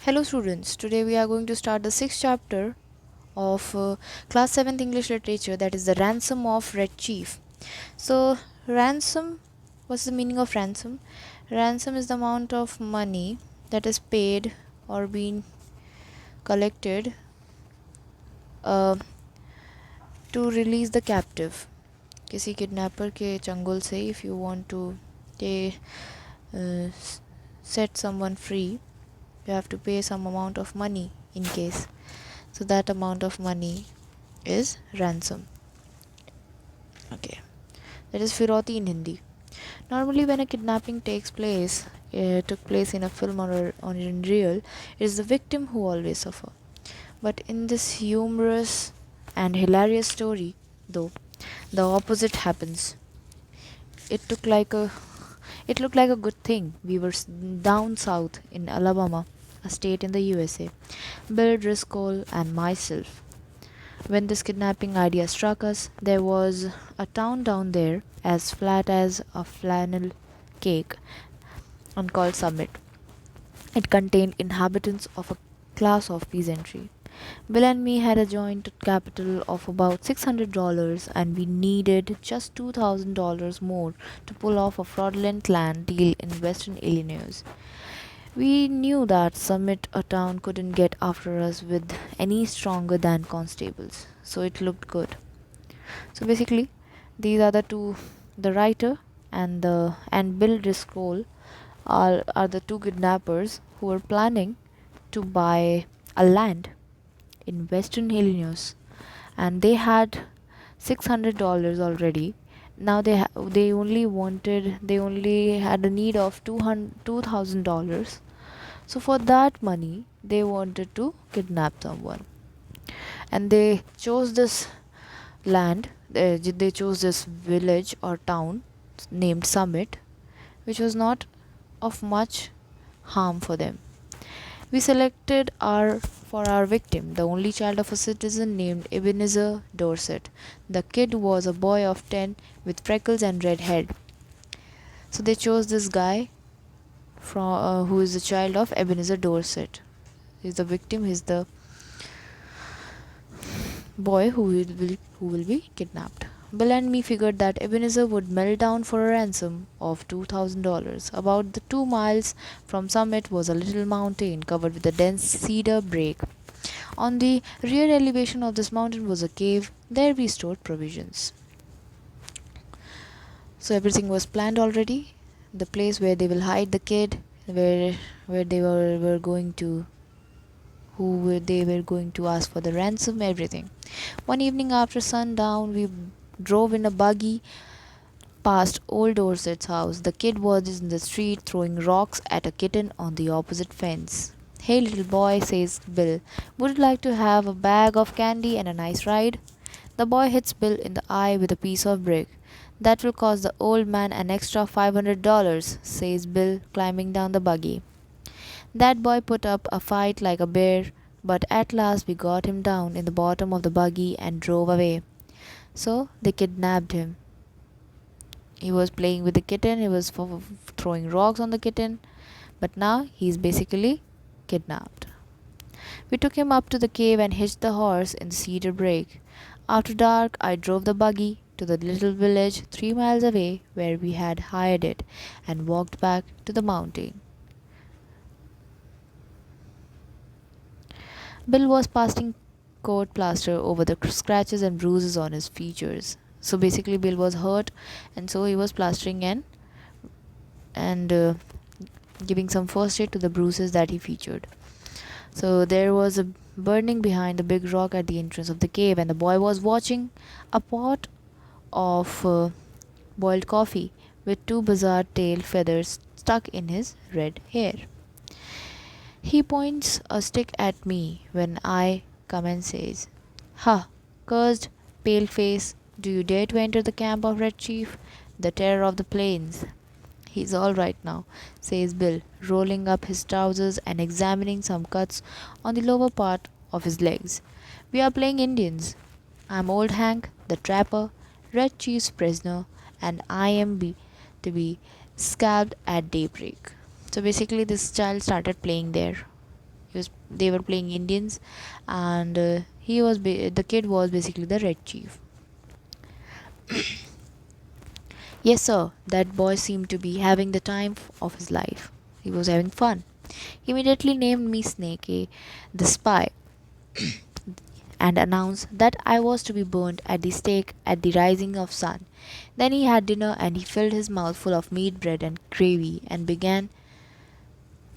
Hello students, today we are going to start the sixth chapter of class 7th English literature, that is the ransom of Red Chief. So ransom, what's the meaning of ransom? Ransom is the amount of money that is paid or being collected uh, to release the captive. किसी kidnapper के चंगुल से if you want to uh, set someone free, you have to pay some amount of money in case. So that amount of money is ransom. Okay, that is firoti in Hindi. Normally, when a kidnapping took place in a film or in real, it is the victim who always suffer. But in this humorous and hilarious story, though, the opposite happens. It took like a it looked like a good thing. We were down south in Alabama, a state in the USA. Bill Driscoll and myself. When this kidnapping idea struck us, there was a town down there as flat as a flannel cake and called Summit. It contained inhabitants of a class of peasantry. Bill and me had a joint capital of about $600 and we needed just $2,000 more to pull off a fraudulent land deal in western Illinois. We knew that Summit, a town, couldn't get after us with any stronger than constables, so it looked good. So basically, these are the writer and Bill Driscoll are the two kidnappers who were planning to buy a land in western Illinois, and they had $600 already. Now they only had a need of $2,000. So for that money, they wanted to kidnap someone, and they chose this land. They chose this village or town named Summit, which was not of much harm for them. We selected our victim, the only child of a citizen named Ebenezer Dorset. The kid was a boy of 10 with freckles and red hair. So they chose this guy who is the child of Ebenezer Dorset. He's the victim. He's the boy who will be kidnapped. Bill and me figured that Ebenezer would melt down for a ransom of $2,000. About the 2 miles from Summit was a little mountain covered with a dense cedar brake. On the rear elevation of this mountain was a cave. There we stored provisions. So everything was planned already. The place where they will hide the kid, where they were going to they were going to ask for the ransom, everything. One evening after sundown, we drove in a buggy past old Dorset's house. The kid was in the street throwing rocks at a kitten on the opposite fence. Hey little boy, says Bill, would you like to have a bag of candy and a nice ride? The boy hits Bill in the eye with a piece of brick. That will cost the old man an extra $500, says Bill, climbing down the buggy. That boy put up a fight like a bear, but at last we got him down in the bottom of the buggy and drove away. So they kidnapped him. He was playing with the kitten, he was throwing rocks on the kitten, but now he's basically kidnapped. We took him up to the cave and hitched the horse in the cedar brake. After dark, I drove the buggy to the little village 3 miles away where we had hired it and walked back to the mountain. Bill was pasting coat plaster over the scratches and bruises on his features. So basically, Bill was hurt, and so he was plastering and giving some first aid to the bruises that he featured. So there was a burning behind the big rock at the entrance of the cave, and the boy was watching a pot of boiled coffee with two bizarre tail feathers stuck in his red hair. He points a stick at me when I come and says, "Ha, cursed pale face, do you dare to enter the camp of Red Chief, the terror of the plains?" "He's all right now," says Bill, rolling up his trousers and examining some cuts on the lower part of his legs. "We are playing Indians. I'm Old Hank, the trapper, Red Chief's prisoner, and I am to be scalped at daybreak." So basically, this child started playing there They were playing Indians, and the kid was basically the Red Chief. Yes, sir. That boy seemed to be having the time of his life. He was having fun. He immediately named me Snake, the spy, and announced that I was to be burned at the stake at the rising of sun. Then he had dinner and he filled his mouth full of meat, bread, and gravy and began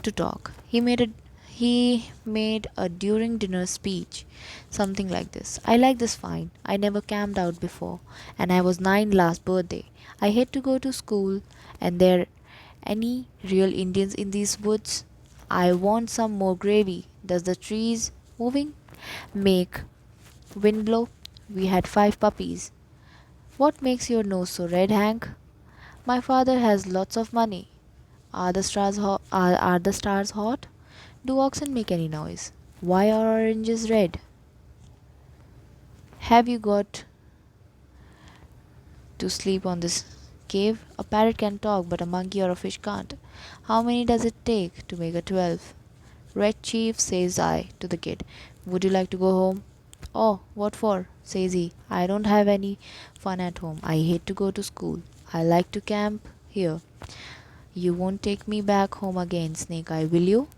to talk. He made a during dinner speech, something like this. I like this fine. I never camped out before, and I was 9 last birthday. I hate to go to school, and there any real Indians in these woods? I want some more gravy. Does the trees moving make wind blow? We had 5 puppies. What makes your nose so red, Hank? My father has lots of money. Are the stars hot? Do oxen make any noise? Why are oranges red? Have you got to sleep on this cave? A parrot can talk, but a monkey or a fish can't. How many does it take to make a 12? Red Chief, says I to the kid. Would you like to go home? Oh, what for? Says he. I don't have any fun at home. I hate to go to school. I like to camp here. You won't take me back home again, Snake Eye, will you?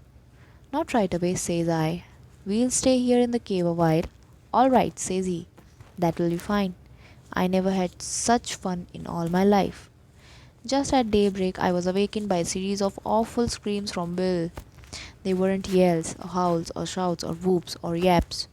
Not right away, says I. We'll stay here in the cave a while. All right, says he. That will be fine. I never had such fun in all my life. Just at daybreak, I was awakened by a series of awful screams from Bill. They weren't yells, or howls, or shouts, or whoops, or yaps,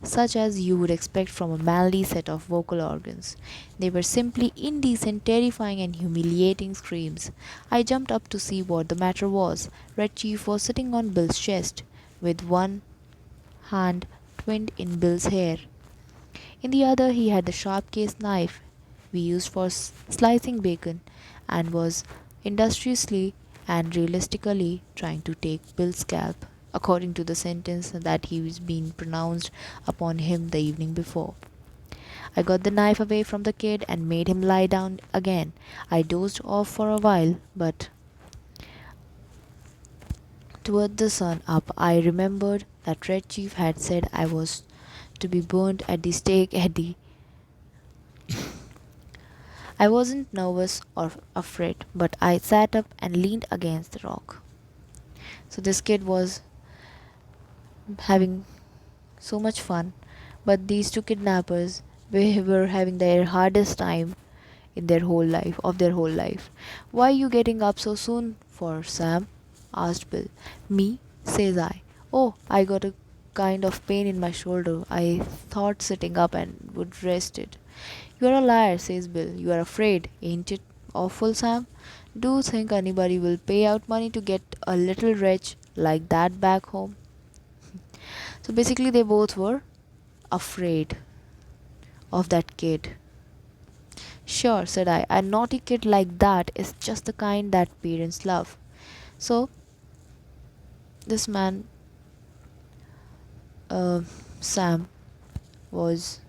such as you would expect from a manly set of vocal organs. They were simply indecent, terrifying, and humiliating screams. I jumped up to see what the matter was. Red Chief was sitting on Bill's chest, with one hand twinned in Bill's hair. In the other, he had the sharp case knife we used for slicing bacon, and was industriously and realistically trying to take Bill's scalp, according to the sentence that he was being pronounced upon him the evening before. I got the knife away from the kid and made him lie down again. I dozed off for a while, but toward the sun up I remembered that Red Chief had said I was to be burned at the stake at the I wasn't nervous or afraid, but I sat up and leaned against the rock. So this kid was having so much fun, but these two kidnappers were having their hardest time in their whole life. Why you getting up so soon for, Sam? Asked Bill. Me? Says I. Oh, I got a kind of pain in my shoulder. I thought sitting up and would rest it. You're a liar, says Bill. You are afraid, ain't it awful, Sam? Do you think anybody will pay out money to get a little wretch like that back home? So basically, they both were afraid of that kid. Sure, said I. A naughty kid like that is just the kind that parents love. So, this man, uh, Sam, was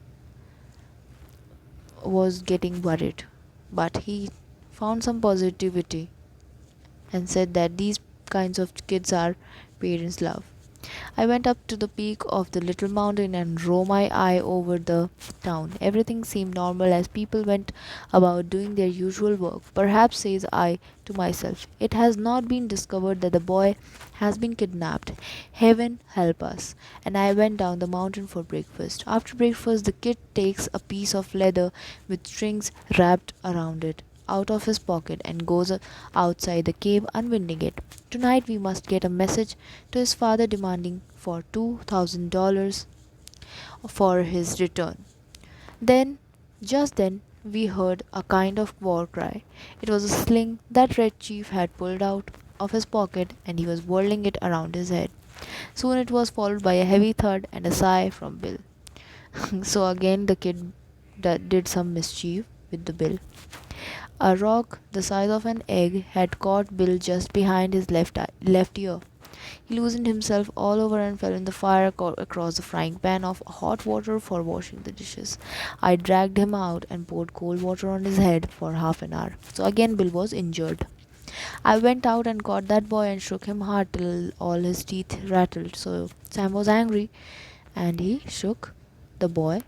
getting worried, but he found some positivity and said that these kinds of kids are parents love. I went up to the peak of the little mountain and drew my eye over the town. Everything seemed normal as people went about doing their usual work. Perhaps, says I to myself, it has not been discovered that the boy has been kidnapped. Heaven help us. And I went down the mountain for breakfast. After breakfast, the kid takes a piece of leather with strings wrapped around it out of his pocket and goes outside the cave unwinding it. Tonight we must get a message to his father demanding for $2,000 for his return. Then, just then, we heard a kind of war cry. It was a sling that Red Chief had pulled out of his pocket and he was whirling it around his head. Soon it was followed by a heavy thud and a sigh from Bill. So again the kid did some mischief with the bill. A rock the size of an egg had caught Bill just behind his left ear. He loosened himself all over and fell in the fire across the frying pan of hot water for washing the dishes. I dragged him out and poured cold water on his head for half an hour. So again Bill was injured. I went out and caught that boy and shook him hard till all his teeth rattled. So Sam was angry and he shook the boy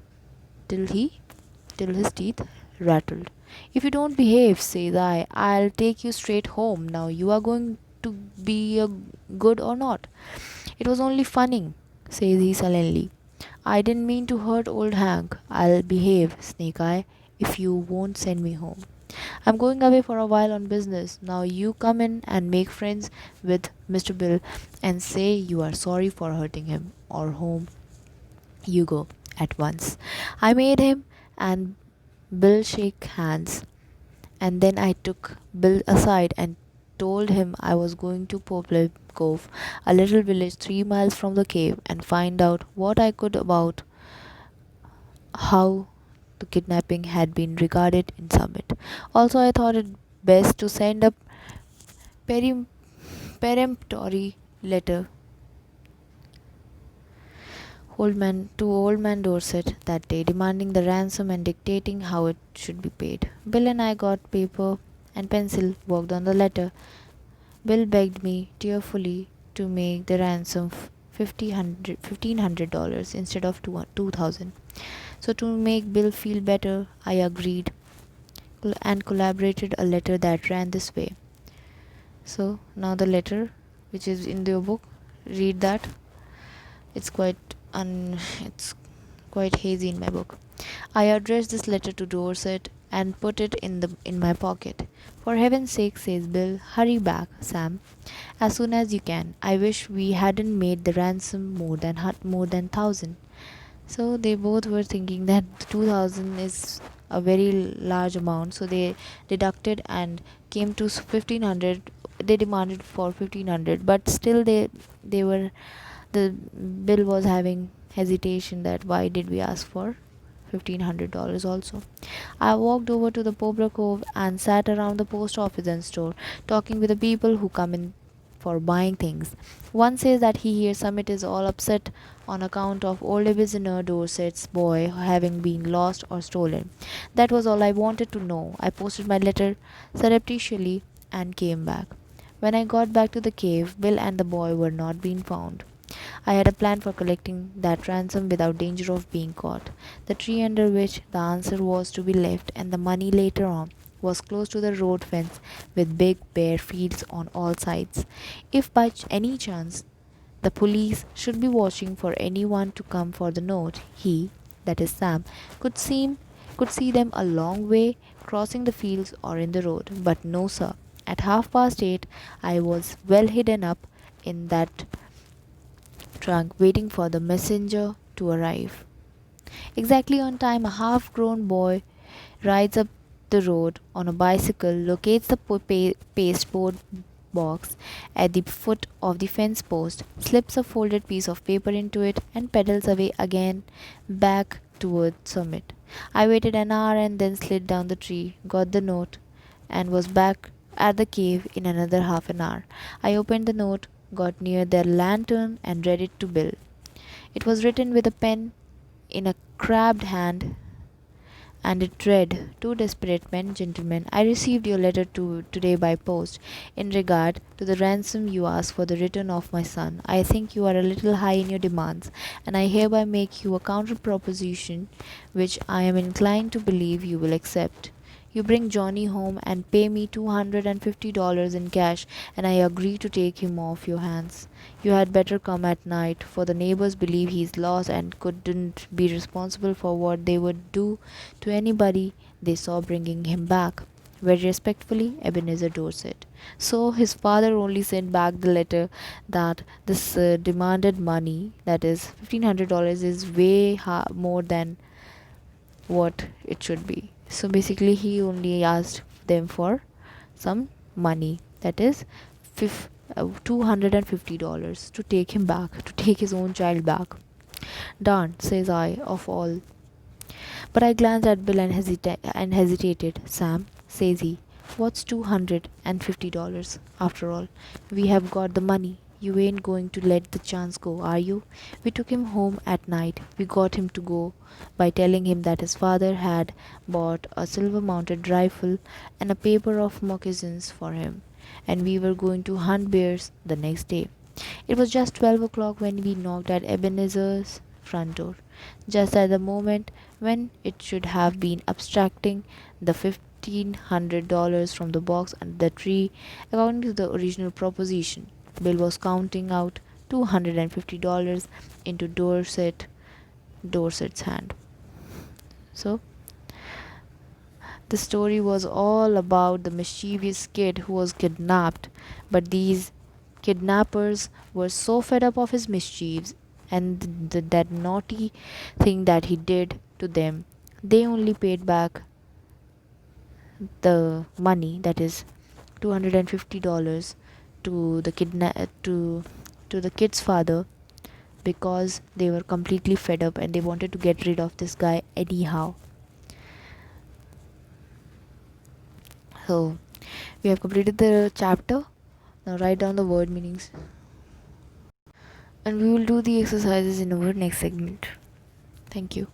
till his teeth rattled. If you don't behave, says I, I'll take you straight home. Now you are going to be a good or not? It was only funning, says he sullenly. I didn't mean to hurt old Hank. I'll behave, Snake Eye, if you won't send me home. I'm going away for a while on business. Now you come in and make friends with Mr. Bill and say you are sorry for hurting him, or home you go at once. I made him and Bill shake hands, and then I took Bill aside and told him I was going to Poplar Cove, a little village 3 miles from the cave, and find out what I could about how the kidnapping had been regarded in Summit. Also, I thought it best to send a perim- peremptory letter old man Dorset that day, demanding the ransom and dictating how it should be paid. Bill and I got paper and pencil, worked on the letter. Bill begged me tearfully to make the ransom $1,500 instead of 2,000. So to make Bill feel better, I agreed and collaborated a letter that ran this way. So now the letter, which is in your book, read that. It's it's quite hazy in my book. I addressed this letter to Dorset and put it in my pocket. For heaven's sake, says Bill, hurry back, Sam, as soon as you can. I wish we hadn't made the ransom more than 1,000. So they both were thinking that 2,000 is a very large amount. So they deducted and came to 1,500. They demanded for 1,500, but still they were the Bill was having hesitation that why did we ask for $1,500 also. I walked over to the Poplar Cove and sat around the post office and store, talking with the people who come in for buying things. One says that he hears Summit is all upset on account of old Ebenezer Dorset's boy having been lost or stolen. That was all I wanted to know. I posted my letter surreptitiously and came back. When I got back to the cave, Bill and the boy were not being found. I had a plan for collecting that ransom without danger of being caught. The tree under which the answer was to be left and the money later on was close to the road fence with big bare fields on all sides. If by any chance the police should be watching for anyone to come for the note, he, that is Sam, could see them a long way crossing the fields or in the road. But no, sir. At 8:30, I was well hidden up in that trunk waiting for the messenger to arrive. Exactly on time, a half grown boy rides up the road on a bicycle, locates the pasteboard box at the foot of the fence post, slips a folded piece of paper into it, and pedals away again back toward Summit. I waited an hour and then slid down the tree, got the note, and was back at the cave in another half an hour. I opened the note, got near the lantern, and read it to Bill. It was written with a pen in a crabbed hand, and it read, "Two desperate men, gentlemen, I received your letter today by post. In regard to the ransom you ask for the return of my son, I think you are a little high in your demands, and I hereby make you a counter proposition which I am inclined to believe you will accept. You bring Johnny home and pay me $250 in cash, and I agree to take him off your hands. You had better come at night, for the neighbors believe he is lost and couldn't be responsible for what they would do to anybody they saw bringing him back. Very respectfully, Ebenezer Dorset." So his father only sent back the letter that this demanded money, that is $1,500, is way more than what it should be. So basically, he only asked them for some money, that is $250 to take him back, to take his own child back. Darn, says I, of all. But I glanced at Bill and hesitated. Sam, says he, what's $250 after all? We have got the money. You ain't going to let the chance go, are you? We took him home at night. We got him to go by telling him that his father had bought a silver mounted rifle and a pair of moccasins for him. and we were going to hunt bears the next day. It was just 12 o'clock when we knocked at Ebenezer's front door, just at the moment when it should have been abstracting the $1,500 from the box under the tree, according to the original proposition. Bill was counting out $250 into Dorset's hand. So, the story was all about the mischievous kid who was kidnapped, but these kidnappers were so fed up of his mischiefs and that naughty thing that he did to them, they only paid back the money, that is $250, to the to the kid's father, because they were completely fed up and they wanted to get rid of this guy anyhow. So we have completed the chapter. Now write down the word meanings, and we will do the exercises in our next segment. Thank you.